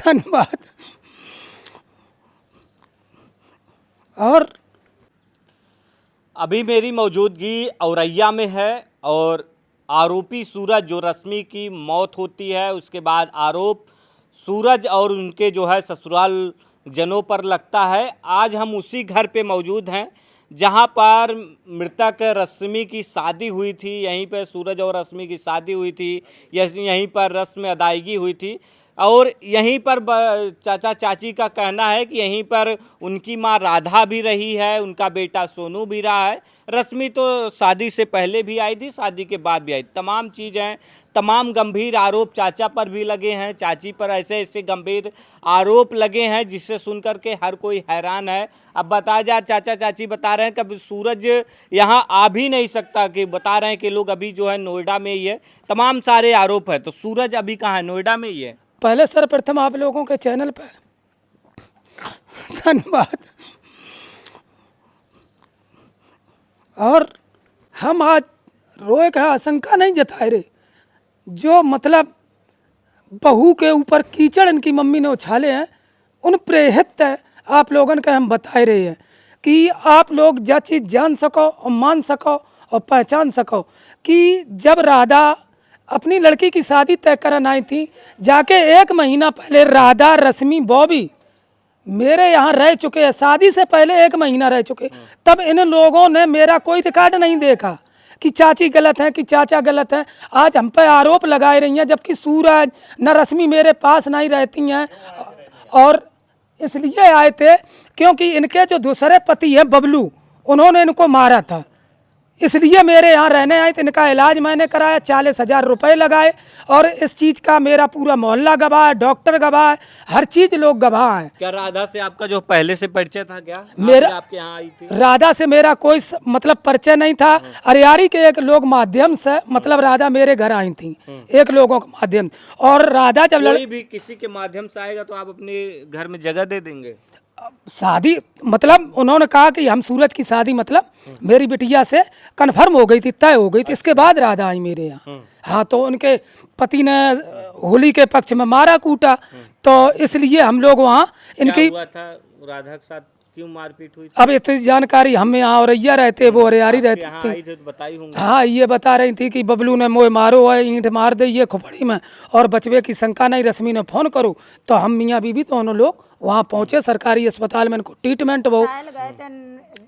धन्यवाद। और अभी मेरी मौजूदगी औरैया में है और आरोपी सूरज जो रश्मि की मौत होती है उसके बाद आरोप सूरज और उनके जो है ससुराल जनों पर लगता है। आज हम उसी घर पे मौजूद हैं जहां पर मृतक रश्मि की शादी हुई थी। यहीं पर सूरज और रश्मि की शादी हुई थी, यहीं पर रस्म अदायगी हुई थी और यहीं पर चाचा चाची का कहना है कि यहीं पर उनकी मां राधा भी रही है, उनका बेटा सोनू भी रहा है। रश्मि तो शादी से पहले भी आई थी, शादी के बाद भी आई। तमाम चीज़ें, तमाम गंभीर आरोप चाचा पर भी लगे हैं, चाची पर ऐसे ऐसे गंभीर आरोप लगे हैं जिससे सुनकर के हर कोई हैरान है। अब बताया जाए, चाचा चाची बता रहे हैं कि सूरज यहाँ आ भी नहीं सकता, कि बता रहे हैं कि लोग अभी जो है नोएडा में ही है। तमाम सारे आरोप है, तो सूरज अभी कहाँ है? नोएडा में ही है। पहले सर्वप्रथम आप लोगों के चैनल पर धन्यवाद। और हम आज रोए का आशंका नहीं जताए रहे, जो मतलब बहू के ऊपर कीचड़ इनकी मम्मी ने उछाले हैं उन प्रेरित आप लोगन के हम बताए रहे हैं कि आप लोग जो चीज़ जान सको और मान सको और पहचान सको कि जब राधा अपनी लड़की की शादी तय करन आई थी, जाके 1 महीना पहले राधा रश्मि बॉबी मेरे यहाँ रह चुके हैं, शादी से पहले 1 महीना रह चुके। तब इन लोगों ने मेरा कोई रिकॉर्ड नहीं देखा कि चाची गलत है कि चाचा गलत है। आज हम पे आरोप लगाए रही हैं, जबकि सूरज न रश्मि मेरे पास नहीं रहती हैं। और इसलिए आए थे क्योंकि इनके जो दूसरे पति हैं बबलू, उन्होंने इनको मारा था, इसलिए मेरे यहाँ रहने आए थे। इनका इलाज मैंने कराया, 40,000 रुपये लगाए और इस चीज़ का मेरा पूरा मोहल्ला गवाह है, डॉक्टर गवाह है, हर चीज़ लोग गवाह हैं। क्या राधा से आपका जो पहले से परिचय था? क्या मेरा आपके यहाँ आई थी? राधा से मेरा कोई मतलब परिचय नहीं था। अरियारी के एक लोग माध्यम से मतलब राधा मेरे घर आई थी, एक लोगों के माध्यम। और राधा जब कोई भी किसी के माध्यम से आएगा तो आप अपने घर में जगह दे देंगे? शादी मतलब उन्होंने कहा कि हम सूरज की शादी मतलब मेरी बिटिया से कन्फर्म हो गई थी, तय हो गई थी। इसके बाद राधा आई मेरे यहाँ। हाँ, तो उनके पति ने होली के पक्ष में मारा कूटा, तो इसलिए हम लोग वहाँ इनकी हुआ था राधा के साथ, क्यों मारपीट हुई थी? अब इतनी जानकारी हम यहाँ औरैया रहते, वो अरियारी रहती थी। तो बताई होंगी। हाँ, ये बता रही थी कि बबलू ने मोए मारो है, ईंट मार दे ये खोपड़ी में और बचवे की शंका नहीं, रश्मि ने फोन करूँ। तो हम मियाँ बीवी दोनों लोग वहाँ पहुँचे सरकारी अस्पताल में, इनको ट्रीटमेंट वो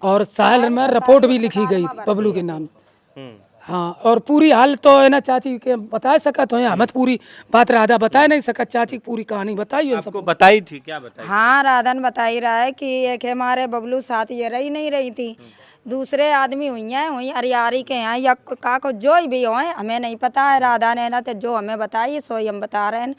और साहिल में रिपोर्ट भी लिखी गई थी बबलू के नाम से। हाँ, और पूरी हाल तो है ना चाची के बता सकत हो, हमें पूरी बात राधा बता नहीं सकत, चाची की पूरी कहानी बताई। आपको बताई थी? क्या बताई? हाँ, राधा ने बताई रहा है कि एक हमारे बबलू साथ ये रही नहीं रही थी, दूसरे आदमी हुई हैं, हुई अरियारी के हैं या काको जो भी हो, हमें नहीं पता है। राधा नैना तो जो हमें बताई सो ही हम बता रहे हैं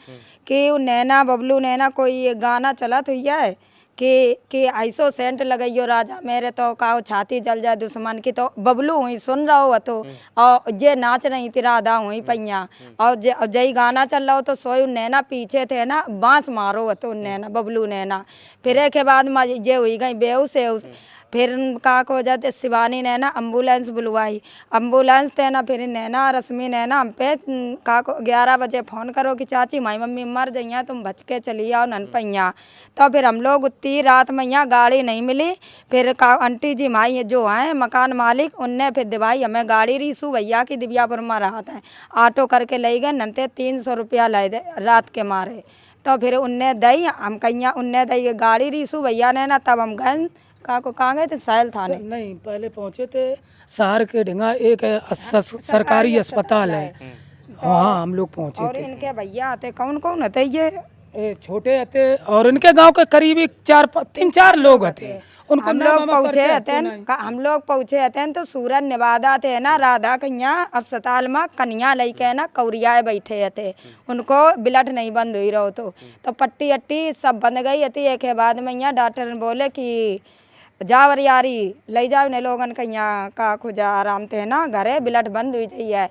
कि नैना बबलू नैना कोई गाना चला तो है कि ऐसो सेंट लगाइयो राजा मेरे, तो कहो छाती जल जाए दुश्मन की। तो बबलू हुई सुन रहा हो तो, और जे नाच रही थी राधा हुई पैया, और जय गाना चल रहा हो तो सोई नैना पीछे थे ना, बांस मारो तो नैना बबलू नैना। फिर एक के बाद जे हुई गई बेहूस है। फिर का को जाते शिवानी नैना एम्बुलेंस बुलवाई, एम्बुलेंस थे ना, फिर नैना रश्मि नैना हम पे का को 11 बजे फ़ोन करो कि चाची माई मम्मी मर जइया, तुम बच के चली आओ नन पैया। तो फिर हम लोग उतनी रात में यहाँ गाड़ी नहीं मिली। फिर का आंटी जी माई जो हैं मकान मालिक, उनने फिर दिवाई हमें गाड़ी रीसू भैया की दिव्यापुर में राहत है, ऑटो करके ले गए, नंते 300 रुपया ले दे रात के मारे। तो फिर उनने दई, हम कहिया उनने दई गाड़ी रीसू भैया ने ना, तब हम गए को कहाँ गए थे? साहिल थाने नहीं, पहले पहुँचे थे शहर के ढिंगा, एक सरकारी अस्पताल है, वहाँ हम लोग पहुँचे और थे। इनके भैया आते कौन कौन आते? ये छोटे आते और इनके गांव के करीब 3-4 लोग आते। उनको हम लोग पहुँचे थे, हम लोग पहुँचे थे तो सूरज निवादा थे ना, राधा कन्या अस्पताल में कन्या लेके ना कौरिया बैठे थे, उनको ब्लड नहीं बंद हुई रहो तो पट्टी अट्टी सब बंद गई थी। एक के बाद में यहाँ डॉक्टर ने बोले कि जाओ अरियारी ले जाओ ने लोगन के यहाँ का खुजा आराम थे ना, घरे ब्लड बंद हुई चाहिए।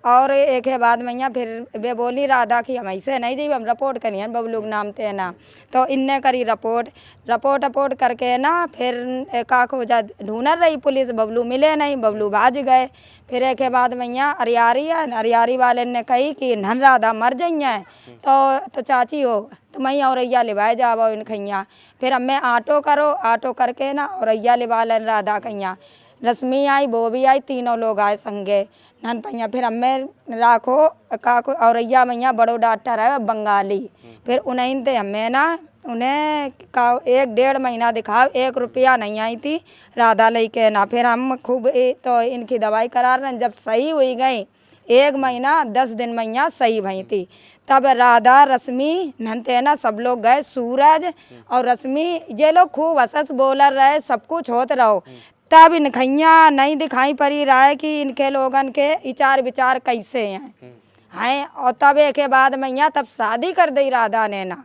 और एक है बाद में यहाँ फिर वे बोली राधा कि हम ऐसे नहीं जाइए, हम रिपोर्ट करिए बबलू के नाम थे ना। तो इनने करी रिपोर्ट करके ना, फिर का खुजा ढूंढ रही पुलिस, बबलू मिले नहीं, बबलू भाज गए। फिर एक है बाद में यहाँ अरियारी है, अरियारी वाले ने कही कि नन राधा मर जाइए। तो चाची हो तुम्हें औरैया लिवाए जाओ इन खैया। फिर अब मैं ऑटो करो, ऑटो करके ना औरैया लिवा लें राधा कैया। रश्मि आई, वो भी आई, तीनों लोग आए संगे नन पैया। फिर अब मैं राखो काको औरैया मैया बड़ो डॉक्टर है बंगाली। फिर उन्हें थे हमें ना उन्हें का 1-1.5 महीना दिखाओ, 1 रुपया नहीं आई थी राधा लेके ना। फिर हम खूब तो इनकी दवाई करा रहे, जब सही हुई गई 1 महीना 10 दिन मैया सही भई थी। तब राधा रश्मि ननते ना सब लोग गए, सूरज और रश्मि ये लोग खूब हंस बोलर रहे, सब कुछ होत रहो। तब इन खैया नहीं दिखाई पड़ी रहा है कि इनके लोगन के विचार विचार कैसे हैं। और तब एक के बाद मैया तब शादी कर दी राधा ने ना।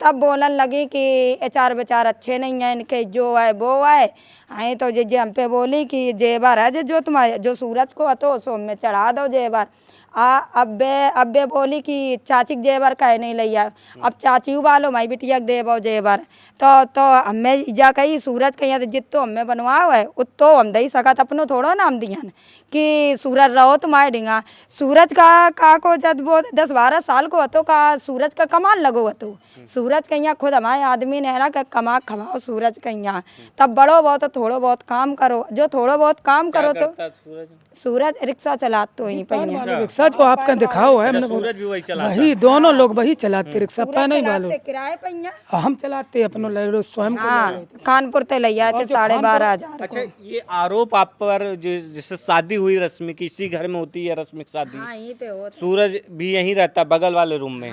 तब बोलन लगी कि विचार विचार अच्छे नहीं हैं इनके, जो है वो है। तो जे हम पे बोली कि जेवर है जो तुम्हारे जो सूरज को हतो सो में चढ़ा दो जेवर। अब्बे बोली कि चाची जेवर कहे नहीं लिया। अब चाची वालो माई बिटिया देवो जेवर। तो हमें जा कही सूरज कहीं जितो हमें बनवाओ है उतो हम दई सकत, अपनो थोड़ो नाम दियन कि सूरज रहो तुम्हारे डिंगा। सूरज का को जब वो 10-12 साल को हतो का सूरज का कमाल लगो हतो। सूरज कहिया खुद हमारे आदमी ने ना कमा खवाओ सूरज कहिया। तब बड़ो बहुत थोड़ो बहुत काम करो, जो थोड़ो बहुत काम करो तो सूरज रिक्शा चलाते ही पहिया। रिक्शा जो आपका दिखाओ है हमने सूरज भी वही चलाता वही दोनों लोग वही चलाते रिक्शा पे नहीं वालों। किराए पहिया हम चलाते अपनो ले लो स्वयं को। हाँ कानपुर ते ले आए थे 12,500 अच्छा, ये आरोप आप पर जिससे शादी हुई रश्मि की, इसी घर में होती है रश्मि की शादी? हाँ यहीं पे होता। सूरज भी यहीं रहता है बगल वाले रूम में?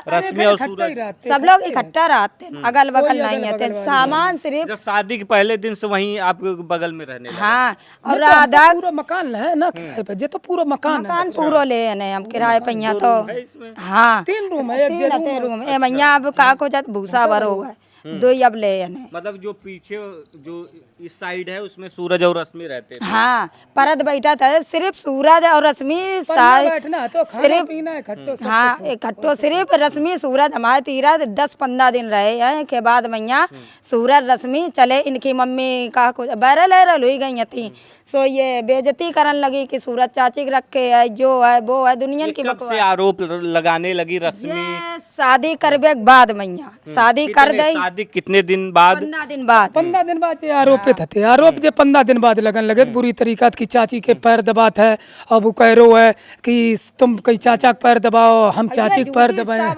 रश्मि और सूरज सब लोग इकट्ठा रहते हैं, अगल बगल नहीं रहते। सामान सिर्फ जब शादी के पहले दिन से वहीं आप बगल में रहने लगे? हाँ। और राधा पूरा मकान है ना किराए पे, ये तो पूरा मकान है। मकान पूरा ले आने हम किराए पहिया तो। इसमें हाँ 3 रूम है, एक तीन रूम ए मैया अब का को जत भूसा भरो हुआ है, 2 अब ले आने। मतलब जो पीछे जो इस साइड है उसमें सूरज और रश्मि रहते थे? हाँ परत बैठा था सिर्फ सूरज और रश्मि बैठना तो खाना सिर्फ पीना है खट्टो सब। हाँ इकट्ठो सिर्फ रश्मि सूरज हमारे तीरा 10-15 दिन रहे हैं के बाद मैया सूरज रश्मि चले। इनकी मम्मी का कुछ बैरल हुई गई थी, सो ये बेइज्जती करन लगी कि सूरज चाची के रखे है, जो है वो है दुनिया की कब से आरोप लगाने लगी रश्मि? ये शादी करवे के बाद मैया शादी कर दई। शादी कितने दिन बाद? 15 दिन बाद। 15 दिन बाद ये आरोपित थे। आरोप जो 15 दिन बाद लगन लगे बुरी तरीका की चाची के पैर दबात है। अब वो कह रो है कि तुम कई चाचा के पैर दबाओ, हम चाची के पैर दबाए।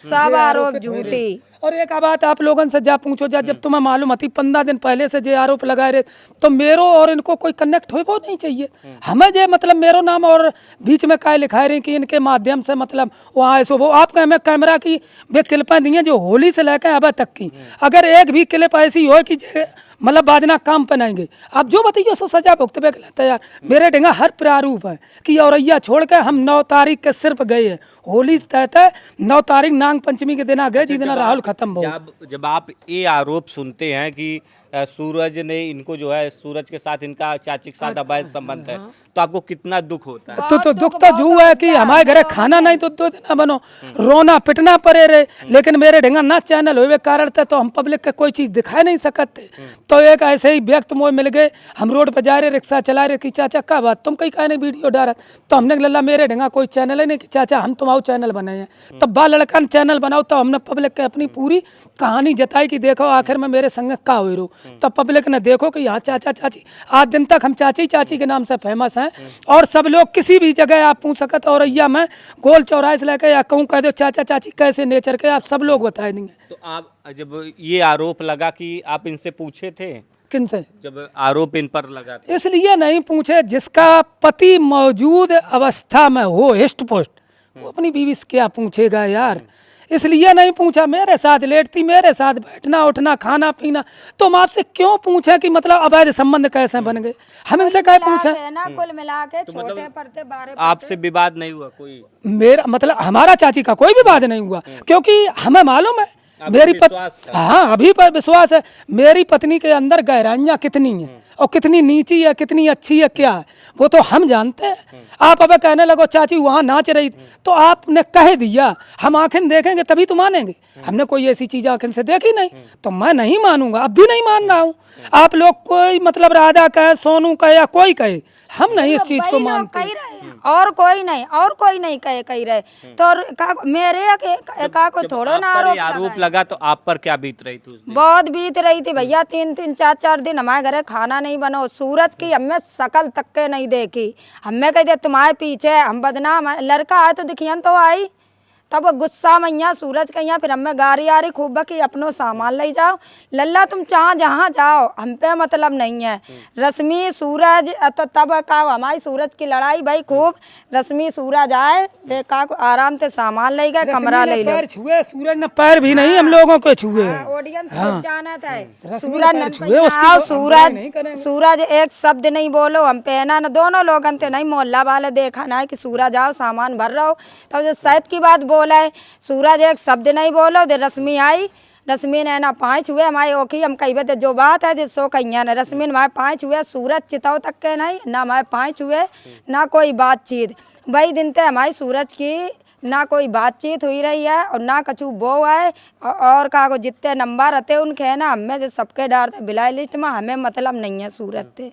सब आरोप झूठी। और एक बात आप लोगन से जा पूछो जब तुम्हें मालूम थी 15 दिन पहले से जो आरोप लगाए रहे, तो मेरो और इनको कोई कनेक्ट हो वो नहीं चाहिए। हमें जो मतलब मेरो नाम और बीच में काय लिखाए रहे कि इनके माध्यम से मतलब वहाँ ऐसो वो आपको हमें कैमरा की वे क्लिपें दी हैं जो होली से लेकर अब तक की। अगर एक भी क्लिप ऐसी हो कि मतलब बाजना काम पहनाएंगे, आप जो बताइए सो सजा भुगतबे के तैयार। मेरे डेंगा हर प्रारूप है कि औरैया छोड़ के हम 9 तारीख के सिर्फ गए हैं। होली तहत 9 तारीख नाग पंचमी के दिन आ गए, जिस दिन राहुल खत्म हो। जब आप ये आरोप सुनते हैं कि सूरज ने इनको जो है सूरज के साथ इनका चाची के साथ अवैध संबंध है, तो आपको कितना दुख होता है? तो दुख तो जो है कि हमारे घरे खाना नहीं तो 2 दिन बनो, रोना पिटना पड़े रहे। लेकिन मेरे ढंगा ना चैनल हुए कारण थे तो हम पब्लिक के कोई चीज दिखा नहीं सकते। तो एक ऐसे ही व्यक्त मोह मिल गए, हम रोड पर जा रहे रिक्शा चला रहे कि चाचा क्या बात तुम कहीं कहा नहीं वीडियो डाला, तो हमने लल्ला मेरे ढंगा कोई चैनल है नहीं कि चाचा हम तुम्हारा चैनल बनाए हैं। तब बा लड़का ने चैनल बनाओ तो हमने पब्लिक के अपनी पूरी कहानी जताई कि देखो आखिर में मेरे संग का हुई रो। तब पब्लिक ने देखो कि यहाँ चाचा चाची, आज दिन तक हम चाची चाची के नाम से फेमस हैं। और सब लोग किसी भी जगह आप पूछ सकते औरैया में गोल चौराहे से लेकर या कहूँ कह दो चाचा चाची कैसे नेचर के, आप सब लोग बताए देंगे। तो आप जब ये आरोप लगा कि आप इनसे पूछे थे? किनसे? जब आरोप इन पर लगा था? इसलिए नहीं पूछे जिसका पति मौजूद अवस्था में हो हिस्ट पोस्ट, वो अपनी बीवी से क्या पूछेगा यार। इसलिए नहीं पूछा। मेरे साथ लेटती, मेरे साथ बैठना उठना खाना पीना, तो हम आपसे क्यों पूछा कि मतलब अवैध संबंध कैसे बन गए? हम इनसे क्या पूछा? कुल मिला के छोटे पड़ते बारे आपसे विवाद नहीं हुआ कोई? मेरा मतलब हमारा चाची का कोई विवाद नहीं हुआ, क्योंकि हमें मालूम है मेरी पत्नी, हाँ अभी पर विश्वास है मेरी पत्नी के अंदर गहराइयाँ कितनी हैं और कितनी नीची है कितनी अच्छी है क्या है वो तो हम जानते हैं। आप अब कहने लगो चाची वहाँ नाच रही थी, तो आपने कह दिया, हम आंखें देखेंगे तभी तो मानेंगे। हमने कोई ऐसी चीज आंखें से देखी नहीं, तो मैं नहीं मानूंगा, अब भी नहीं मान रहा हूँ। आप लोग कोई मतलब राधा कहे सोनू कहे या कोई कहे, हम नहीं इस चीज को वही लोग मानते। कही रहे हैं, और कोई नहीं कही रहे। तो मेरे का को थोड़ो ना आप पर ये आरोप आरोप लगा तो आप पर क्या बीत रही थी उस दिन? बहुत बीत रही थी भैया। 3-3 4-4 दिन हमारे घरे खाना नहीं बनो। सूरज की हमें शकल तक के नहीं देखी। हमें कह दे तुम्हारे पीछे हम बदनाम, लड़का आए तो दिखियन तो आई। तब गुस्सा में यहाँ सूरज के यहाँ फिर हमें गाड़ी आ रही खूब कि अपनो सामान ले जाओ लल्ला, तुम जहाँ जाओ हम पे मतलब नहीं है। रश्मि सूरज तो तब का हमारी सूरज की लड़ाई भाई खूब। रश्मि सूरज आए देखा आराम से सामान ले गए, कमरा ले लो। पैर छुए सूरज ने, पैर भी नहीं हम लोगों को छुए। ऑडियंस को जाना था रश्मि सूरज ने ने छुए, उसकी आओ, तो हम बुराई नहीं सूरज करेंगे। सूरज एक शब्द नहीं बोलो। हम पहना न दोनों लोगन थे नहीं, मोहल्ला वाले देखा ना कि सूरज आओ सामान भर रहा हो। तब जो शायद की बात बोला है, सूरज एक शब्द नहीं बोलो। दे रश्मि आई, रश्मि ने ना 5 हुए हमारे ओखी। हम कही बे जो बात है जिसो कहिया ने रश्मि ने हमारे 5 हुए, सूरज चिताओ तक के नहीं ना हमारे 5 हुए ना कोई बातचीत। वही दिन ते हमारी सूरज की ना कोई बातचीत हुई रही है और ना कछु वो है। और का को जितने नंबर रहते उनके है ना हमें जो सबके डार थे बिलाई लिस्ट में, हमें मतलब नहीं है सूरत थे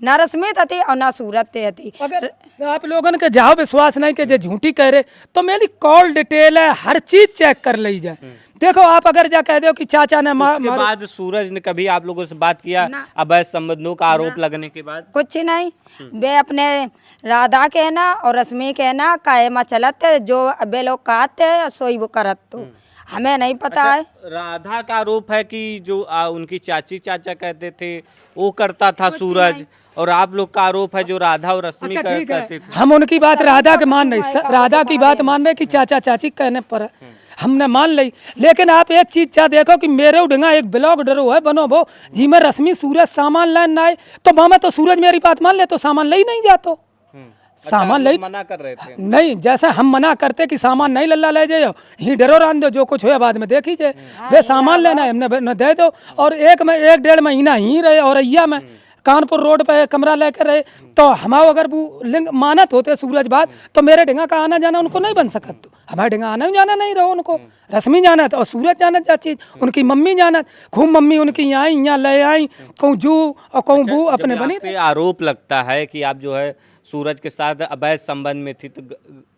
ना रश्मि थी और ना सूरत थे थी। अगर आप लोगन के जाओ विश्वास नहीं कि जो झूठी कह रहे तो मेरी कॉल डिटेल है, हर चीज चेक कर ली जाए। देखो आप अगर जा कह दो कि चाचा ने उसके बाद सूरज ने कभी आप लोगों से बात किया अवैध संबंधों का आरोप लगने के बाद? कुछ नहीं, वे अपने राधा के ना और रश्मि के ना काहे में चलत जो वे लोग कहते सोई वो करत, तो हमें नहीं पता है। राधा का आरोप है कि जो उनकी चाची चाचा कहते थे वो करता था सूरज, और आप लोग का आरोप है जो राधा और रश्मि करते थे। हम उनकी बात राधा के मान नहीं, राधा की बात मान रहे कि चाचा चाची कहने पर हमने मान ली। लेकिन आप एक चीज चाह देखो कि मेरे उड़ंगा एक ब्लॉग डरो है बनो वो जी में रश्मि सूरज सामान लान आए तो वहां में तो सूरज मेरी बात मान ले तो सामान ले ही नहीं जातो। सामान ले मना कर रहे थे नहीं, जैसे हम मना करते कि सामान नहीं लल्ला ले जाओ, ही डरो रान दो, जो कुछ हो बाद में देख लीजिए। वे सामान लेना है हमने दे दो। और 1-1.5 महीना ही रहे औरैया में कानपुर रोड पे कमरा लेकर रहे। तो हमारे अगर वो लिंग मानत होते सूरज बात तो मेरे ढंगा का आना जाना उनको नहीं बन सकत। तो हमारे ढंगा आना जाना नहीं रहो उनको। रश्मि जानत और सूरज जानत जा चीज, उनकी मम्मी जानत खूब। मम्मी उनकी यहाँ ले आई कहूँ जू और कहूँ बू अपने बनी। पे आरोप लगता है कि आप जो है सूरज के साथ अवैध संबंध में थी, तो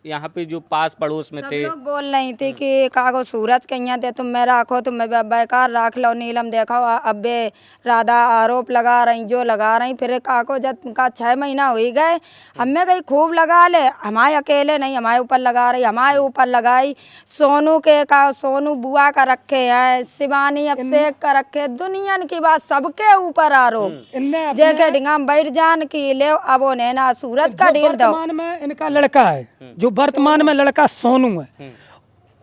यहाँ पे जो पास पड़ोस में थे लोग बोल रही थी कि कागो सूरज के यहाँ थे तुम मैं राखो, तुम मैं बेकार राख लो नीलम देखो। अब बे राधा आरोप लगा रही जो लगा रही। फिर काको जब का 6 महीना हो ही गए, हमें कहीं खूब लगा ले, हमारे अकेले नहीं हमारे ऊपर लगा रही, हमारे ऊपर लगाई। सोनू के का सोनू बुआ का रखे है, शिवानी अभिषेक का रखे, दुनिया की बात सबके ऊपर आरोप। जेके डिंगा बैठ जान की ले अब उन्हें ना सूरज का डील दो। वर्तमान में इनका लड़का है जो वर्तमान में लड़का सोनू है,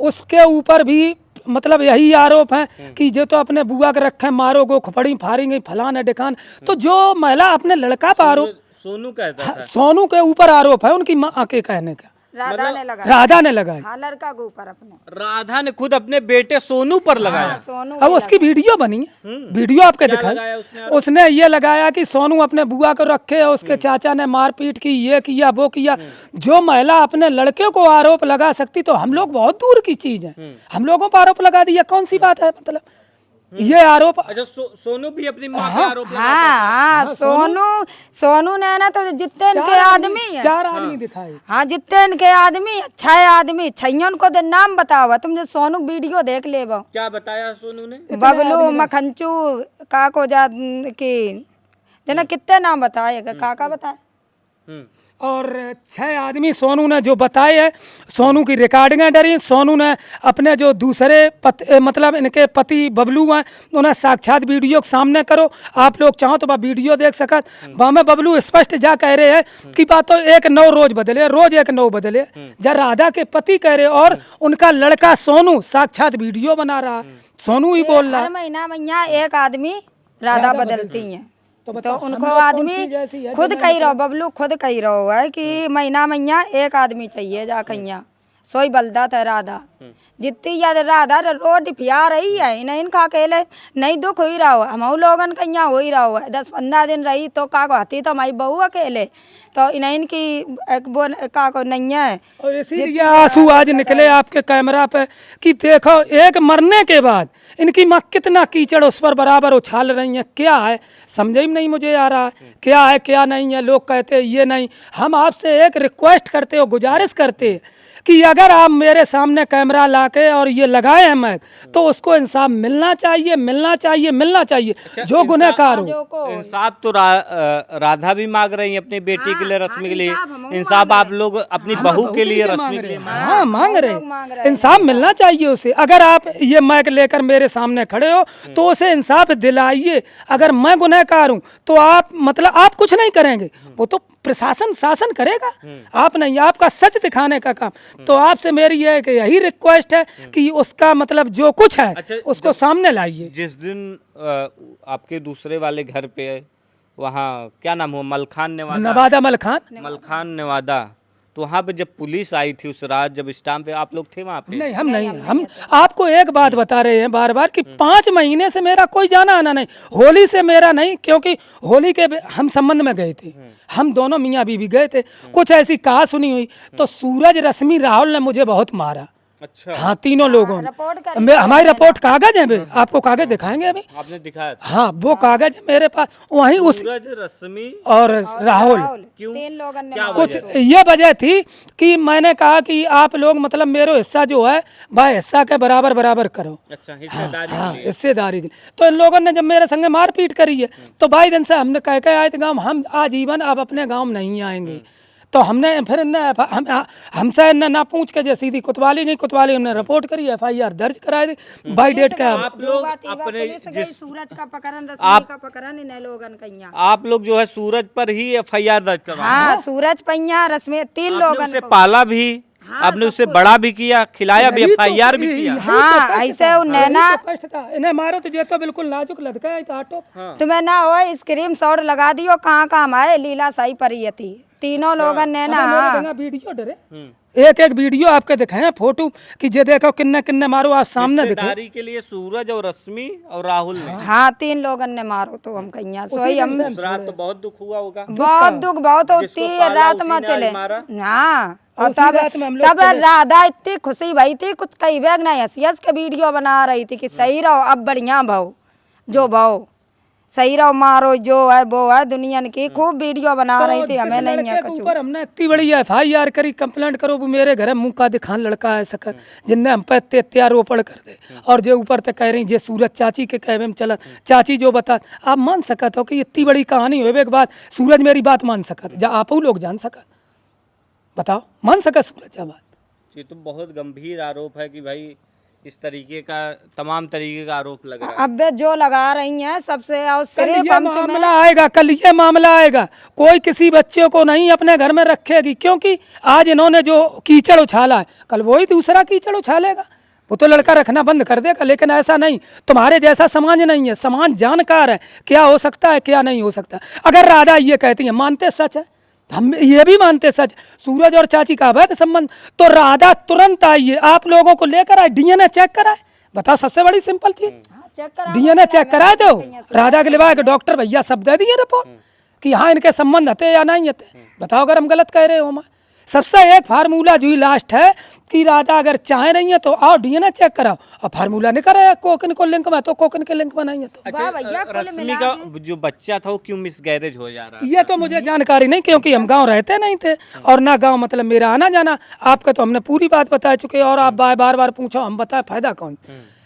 उसके ऊपर भी मतलब यही आरोप है कि जो तो अपने बुआ के रखे मारो गो खपड़ी फाड़ेंगे फलान है डिकान। तो जो महिला अपने लड़का पर आरोप, सोनू कहता था सोनू के ऊपर आरोप है उनकी माँ के कहने का, राधा ने लगाया। राधा ने लगाई। हाँ लड़का के ऊपर अपने राधा ने खुद अपने बेटे सोनू पर लगाया। सोनू अब उसकी वीडियो बनी है, वीडियो आपके दिखाई। उसने ये लगाया कि सोनू अपने बुआ को रखे, उसके चाचा ने मारपीट की, ये किया वो किया। जो महिला अपने लड़के को आरोप लगा सकती तो हम लोग बहुत दूर की चीज है, हम लोगों पर आरोप लगा दिया कौन सी बात है। मतलब ये आरोप अच्छा सोनू भी अपनी माँ पे आरोप लगाता हाँ सोनू ने ना तो जितने इनके आदमी है 4 आदमी दिखाए। हाँ जितने इनके आदमी 6 आदमी 6 उनको दे नाम बताओ। तुम जो सोनू वीडियो देख ले वो क्या बताया सोनू ने? बबलू मखंचू काको जा की जना कितने नाम बताए काका बताए। और 6 आदमी सोनू ने जो बताए है, सोनू की रिकॉर्डिंगें डरी। सोनू ने अपने जो दूसरे मतलब इनके पति बबलू हैं उन्हें साक्षात वीडियो के सामने करो, आप लोग चाहो तो वह वीडियो देख सकत। वहाँ में बबलू स्पष्ट जा कह रहे हैं कि बात तो 1-9 रोज बदले, रोज 1-9 बदले। जब राधा के पति कह रहे और उनका लड़का सोनू साक्षात वीडियो बना रहा है, सोनू ही बोल रहा है। हर महीना एक आदमी राधा बदलती हैं तो उनको आदमी खुद कही रहो, बबलू खुद कही रहो है कि महीना एक आदमी चाहिए जा कहिया सोई बलदा था राधा जितनी याद राधा रोड पिया रही है इन्हें इनका अकेले नहीं दुख हो ही रहा हो हम लोगन का यहाँ हो ही रहा हुआ 10-15 दिन रही तो का को हती तो हमारी बहू अकेले तो इन्हें इनकी एक वो का को नहीं है। और इसीलिए आंसू आज निकले आपके कैमरा पे कि देखो एक मरने के बाद इनकी माँ कितना कीचड़ उस पर बराबर उछाल रही है। क्या है समझ ही नहीं मुझे आ रहा है क्या है क्या नहीं है। लोग कहते हैं ये नहीं। हम आपसे एक रिक्वेस्ट करते हो गुजारिश करते हैं कि अगर आप मेरे सामने कैमरा लाके और ये लगाए हैं मैक तो उसको इंसाफ मिलना चाहिए मिलना चाहिए मिलना चाहिए जो गुनहगार हो। इंसाफ तो राधा भी मांग रही है अपनी बेटी के लिए रश्मि के लिए इंसाफ आप लोग अपनी बहू के लिए रश्मि के लिए हाँ मांग रहे इंसाफ मिलना चाहिए उसे। अगर आप ये मैक लेकर मेरे सामने खड़े हो तो उसे इंसाफ दिलाइए। अगर मैं गुनहगार हूँ तो आप मतलब आप कुछ नहीं करेंगे वो तो प्रशासन शासन करेगा आप नहीं। आपका सच दिखाने का काम। तो आपसे मेरी यही रिक्वेस्ट है कि उसका मतलब जो कुछ है उसको सामने लाइए। जिस दिन आपके दूसरे वाले घर पे वहाँ क्या नाम हुआ नवादा मलखान नेवादा तो वहाँ पे जब पुलिस आई थी उस रात जब स्टाम्प पे आप लोग थे वहाँ पे? नहीं हम नहीं हम आपको एक बात बता रहे हैं बार बार कि 5 महीने से मेरा कोई जाना आना नहीं। होली से मेरा नहीं क्योंकि होली के हम संबंध में गए थे हम दोनों मियाँ बीवी गए थे। कुछ ऐसी कहा सुनी हुई तो सूरज रश्मि राहुल ने मुझे बहुत मारा। अच्छा हाँ तीनों लोगों ने हमारी रिपोर्ट कागज है आपको कागज दिखाएंगे अभी आपने दिखाया हाँ वो कागज है मेरे पास वहीं उस सूरज रश्मि और राहुल क्यों 3 लोगों ने क्या कुछ ये वजह थी कि मैंने कहा कि आप लोग मतलब मेरा हिस्सा जो है भाई हिस्सा के बराबर बराबर करो। अच्छा हिस्सेदारी हाँ हिस्सेदारी दी। तो इन लोगों ने जब मेरे संगे मारपीट करी है तो भाई दिन से हमने कह के आए थे गाँव हम आजीवन अब अपने गाँव में नहीं आएंगे। तो हमने फिर हमसे ना पूछ के जो सीधी कोतवाली गई कोतवाली हमने रिपोर्ट करी FIR दर्ज कराई थी बाई डेट का। आप लोग अपने सूरज का पकड़न रश्मि का पकड़न इन लोगन का यहाँ आप लोग जो है सूरज पर ही FIR दर्ज करवा हाँ सूरज पैया रश्मि 3 लोगन उसे पाला भी आपने उससे बड़ा भी किया खिलाया भी FIR भी किया। हाँ ऐसे नैना कष्ट था इन्हें मारो तो जे तो बिल्कुल नाजुक लदका है तो आटो तुम्हें ना हो स्क्रीन शॉट लगा दियो कहाँ हमारे लीला साई पर ये थी 3 लोगन ने ना वीडियो डरे एक वीडियो आपके दिखाए फोटो कि जे देखो किन्ने किन्ने मारो आप सामने दिखाई के लिए सूरज और रश्मि और राहुल ने हाँ 3 लोगन ने मारो तो हम कहीं सोई हम रात तो बहुत दुख हुआ होगा बहुत दुख बहुत होती है रात में चले हाँ और तब राधा इतनी खुशी भई थी कुछ कई बैग नहीं हंसी के वीडियो बना रही थी कि सही रहो अब बढ़िया भाव जो भाव सही रहो मारो जो है वो है दुनिया की खूब वीडियो बना रही थी हमें नहीं है कुछ। ऊपर हमने इतनी बड़ी FIR करी कंप्लेंट करो वो मेरे घर मुंह का दिखान लड़का है सकर जिनने हम पे अत्यारोपण कर दे और जो ऊपर तक कह रही जे सूरज चाची के कहवे में चला चाची जो बता आप मान सकत हो कि इतनी बड़ी कहानी होवे के बाद सूरज मेरी बात मान सकत जा आप लोग जान सकत बताओ मान सकत सूरज बात। ये तो बहुत गंभीर आरोप है कि भाई इस तरीके का तमाम तरीके का आरोप लग रहा है। अब जो लगा रही हैं सबसे और सिर्फ मामला आएगा कल ये मामला आएगा कोई किसी बच्चे को नहीं अपने घर में रखेगी क्योंकि आज इन्होंने जो कीचड़ उछाला है कल वही दूसरा कीचड़ उछालेगा वो तो लड़का रखना बंद कर देगा। लेकिन ऐसा नहीं तुम्हारे जैसा समाज नहीं है समाज जानकार है क्या हो सकता है क्या नहीं हो सकता। अगर राधा ये कहती है मानते सच है हम ये भी मानते सच सूरज और चाची का अवैध संबंध तो राधा तुरंत आइए आप लोगों को लेकर आए DNA चेक कराए बताओ सबसे बड़ी सिंपल चीज DNA चेक कराए दो राधा के लिवा के डॉक्टर भैया सब दे दिए रिपोर्ट कि हाँ इनके संबंध हते या नहीं हते बताओ अगर हम गलत कह रहे हो। मैं सबसे एक फार्मूला जो लास्ट है कि राधा अगर चाहे नहीं है तो आओ DNA चेक कराओ और फार्मूला नहीं कराया कोकन को लिंक में तो कोकन के लिंक में नहीं है तो। अच्छा रश्मि का जो बच्चा था वो क्यों मिसगैरेज हो जा रहा है ये तो मुझे जानकारी नहीं क्योंकि हम गांव रहते नहीं थे और ना गांव मतलब मेरा आना जाना आपका तो हमने पूरी बात बता चुके और आप बार बार पूछो हम बताए फायदा कौन।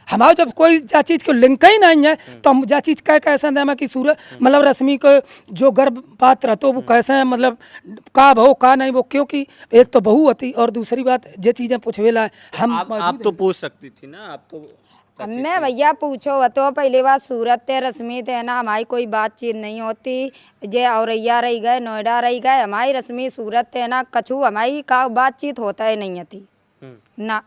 हमारे जब कोई जा चीज को लिंक ही नहीं है तो हम जा चीज कैसे दें कि सूरज मतलब रश्मि को जो गर्भपात रहते वो कैसे है मतलब का भो का नहीं वो क्योंकि एक तो बहू होती और दूसरी बात जे चीजें पूछवेला हम आप तो पूछ सकती थी ना आप तो हमें भैया पूछो तो पहली बात सूरत थे रश्मि थे ना हमारी कोई बातचीत नहीं होती जे औरैया रही गए नोएडा रही गए हमारी रश्मि सूरत थे ना कछु हमारी का बातचीत होता ही नहीं थी ना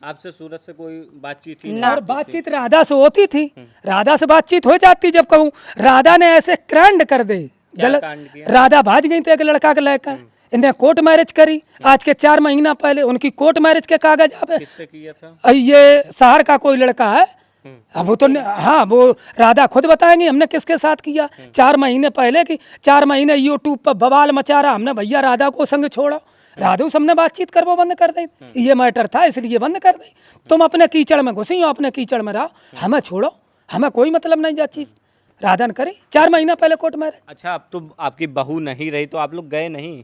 आपसे सूरज से कोई बातचीत थी और बातचीत राधा से होती थी राधा से बातचीत हो जाती जब कहूँ राधा ने ऐसे कांड कर दे गलत राधा भाज गई थी एक लड़का के लेकर इन्हें कोर्ट मैरिज करी आज के 4 महीना पहले, उनकी कोर्ट मैरिज के कागज अब किससे किया था? ये शहर का कोई लड़का है। अब वो तो हाँ, वो राधा खुद बताएंगी हमने किसके साथ किया। 4 महीने पहले की 4 महीने यूट्यूब पर बवाल मचा रहा, हमने भैया राधा को संग छोड़ो, राधू सबने बातचीत कर वो बंद कर दी, ये मैटर था इसलिए बंद कर दी। तुम अपने कीचड़ में घुसी हो, अपने कीचड़ में रहो, हमें छोड़ो, हमें कोई मतलब नहीं जा चीज। राधा ने करी 4 महीना पहले कोर्ट मैरिज। अच्छा, अब तो आपकी बहू नहीं रही तो आप लोग गए नहीं?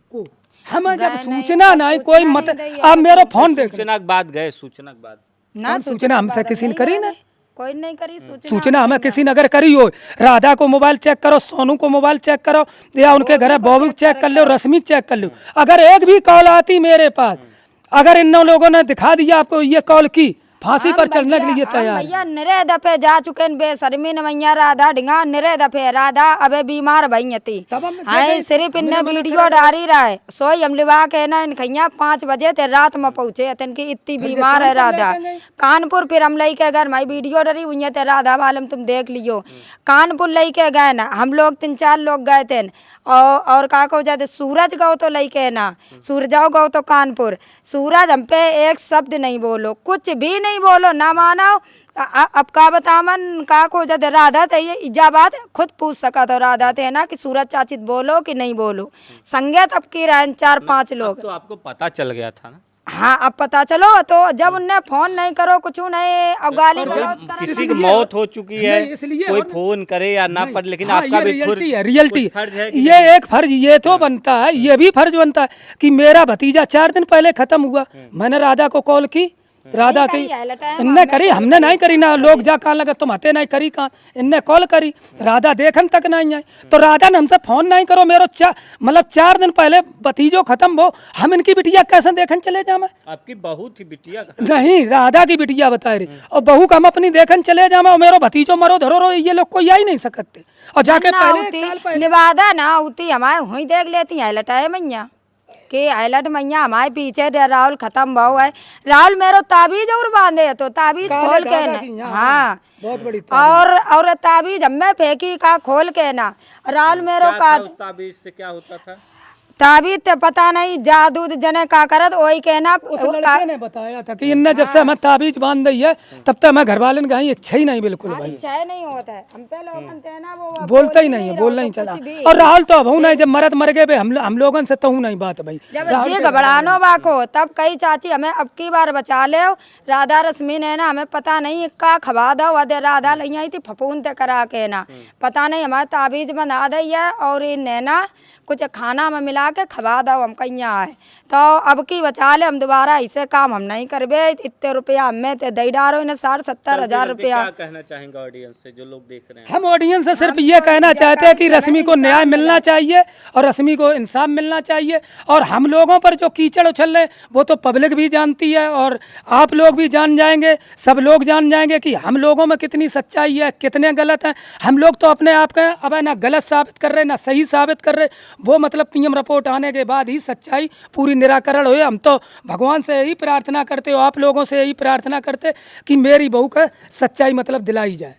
हमें जब सूचना नहीं कोई मत, आप मेरा फोन देख, सूचना के बाद गए? सूचना के बाद ना सूचना हमसे किसी ने करी नहीं, कोई नहीं करी सूचना हमें किसी ने अगर करी हो, राधा को मोबाइल चेक करो, सोनू को मोबाइल चेक करो, या उनके घर बॉबी चेक कर लो, रश्मि चेक कर लो, अगर एक भी कॉल आती मेरे पास, अगर इन लोगों ने दिखा दिया आपको ये कॉल की, फांसी पर चढ़ने के लिए तैयार। भैया निरे दफे जा चुके बेशर्मी न मैया राधा ढिंगा निरे दफे राधा अबे बीमार भई थी। हाय सिर्फ इन्ने वीडियो डाली रहा है, सोई हम लिवा के ना इनखैया 5 बजे थे रात में पहुंचे इनकी इतनी बीमार है राधा। कानपुर फिर हम लई के घर माई वीडियो डरी हुई थे राधा वालम तुम देख लियो। कानपुर लई के गए ना हम लोग 3-4 लोग गए थे, और का को जाते सूरज गौ तो लई के ना, सूरजाओ गौ तो कानपुर। सूरज हम पे एक शब्द नहीं बोलो, कुछ भी नहीं बोलो, ना मानो। अब का बतावन का को जद राधा थे ये इजाबात खुद पूछ सका तो राधा थे ना कि सूरज चाची बोलो कि नहीं बोलो, संगे तब की रहे 4-5 लोग। तो आपको पता चल गया था ना? हाँ अब पता चलो, तो जब उनने फोन नहीं करो कुछ नहीं, अब गाली गलौज करे। किसी की मौत हो चुकी है, इसलिए कोई फोन करे या ना पर, लेकिन हाँ, आपका ये भी रियलिटी है, रियलिटी फर्ज है कि ये एक फर्ज ये तो बनता है, ये भी फर्ज बनता है कि मेरा भतीजा 4 दिन पहले खत्म हुआ, मैंने राधा को कॉल की, राधा की इनने करी, हमने नहीं करी ना। लोग जा कहाँ लगे तुम हते नहीं करी, कहाँ इनने कॉल करी, राधा देखन तक नहीं आई। तो राधा ने हमसे फोन नहीं करो, मेरो मतलब 4 दिन पहले भतीजो खत्म हो, हम इनकी बिटिया कैसे देखन चले जा? मैं आपकी बहू थी बिटिया? नहीं, राधा की बिटिया बता रही, और बहू का हम अपनी देखन चले जा, और मेरो भतीजो मरो धरो रो, ये लोग कोई आ ही नहीं सकते। और जाके पहले निवादा ना होती हमारे हुई देख लेती है लटाए मैया के आयलट मैया हमारे पीछे राहुल खत्म भाव है। राहुल मेरो ताबीज और बांधे तो ताबीज खोल के ना, हाँ बहुत बड़ी और ताबीज हमें फेंकी का खोल के ना। राहुल मेरो का ताबीज से क्या होता था? ताबीज ते पता नहीं, जादू जने का करत वही कहना। उस लड़के ने बताया था कि इनने जब से हमें ताबीज बांध दी है तब तक मैं घर वाले ने कहा इच्छा ही नहीं, बिल्कुल भाई इच्छा नहीं होता है। हम पे लोगन थे ना वो बोलता ही नहीं है, बोलना ही चला। और राहुल तो अब नहीं, जब मरद मर गए हम लोगन से तो नहीं बात भाई। जब जी घबरानो बाको तब कई चाची हमें अब की बार बचा ले। राधा रश्मि ने ना हमें पता नहीं का खबा दो अदे राधा लई आई थी फपून ते करा के ना, पता नहीं हमारे ताबीज बना दी है और नैना कुछ खाना में मिला के खवा दो हम कहीं आए। तो अब की बचा ले, हम दोबारा ऐसे काम हम नहीं करबे। इतने रुपया हमें ते दे डारो इन्हें 60-70 रुपया। क्या कहना चाहेंगे ऑडियंस से जो लोग देख रहे हैं? हम ऑडियंस से सिर्फ ये कहना चाहते हैं कि रश्मि को न्याय मिलना चाहिए और रश्मि को इंसाफ मिलना चाहिए। और हम लोगों पर जो कीचड़ उछल रहे वो तो पब्लिक भी जानती है और आप लोग भी जान जाएंगे, सब लोग जान जाएंगे कि हम लोगों में कितनी सच्चाई है, कितने गलत हैं। हम लोग तो अपने आप का अब ना गलत साबित कर रहे ना सही साबित कर रहे, वो मतलब पीएम रिपोर्ट आने के बाद ही सच्चाई पूरी निराकरण हुए। हम तो भगवान से यही प्रार्थना करते हो, आप लोगों से यही प्रार्थना करते कि मेरी बहू का सच्चाई मतलब दिलाई जाए।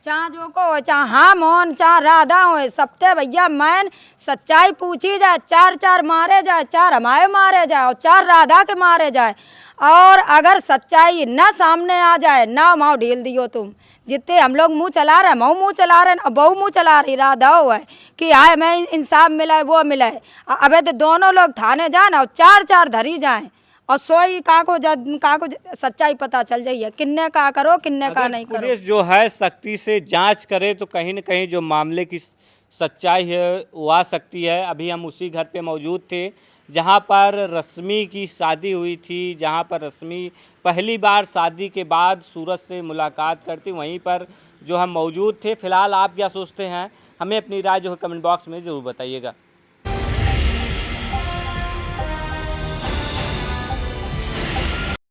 चाहे जो को चाहे हाँ मोहन चाहे राधा हो, सबसे भैया मैन सच्चाई पूछी जाए। 4 मारे जाए, 4 हमारे मारे जाए और 4 राधा के मारे जाए। और अगर सच्चाई ना सामने आ जाए ना माओ ढील दियो तुम। जितने हम लोग मुंह चला रहे हैं, मऊ मुंह चला रहे हैं, बहु मुंह चला रही राधा हो है कि आए मैं इंसाफ मिला है वो मिला है। अबे तो दोनों लोग थाने जाए और 4 धरी जाएं और सोई का को सच्चाई पता चल जाइए किन्ने का करो किन्ने का नहीं करो। पुलिस जो है सख्ती से जांच करे तो कहीं न कहीं जो मामले की सच्चाई है वो आ सकती है। अभी हम उसी घर पे मौजूद थे जहां पर रश्मि की शादी हुई थी, जहां पर रश्मि पहली बार शादी के बाद सूरज से मुलाकात करती, वहीं पर जो हम मौजूद थे। फिलहाल आप क्या सोचते हैं हमें अपनी राय जो है कमेंट बॉक्स में ज़रूर बताइएगा।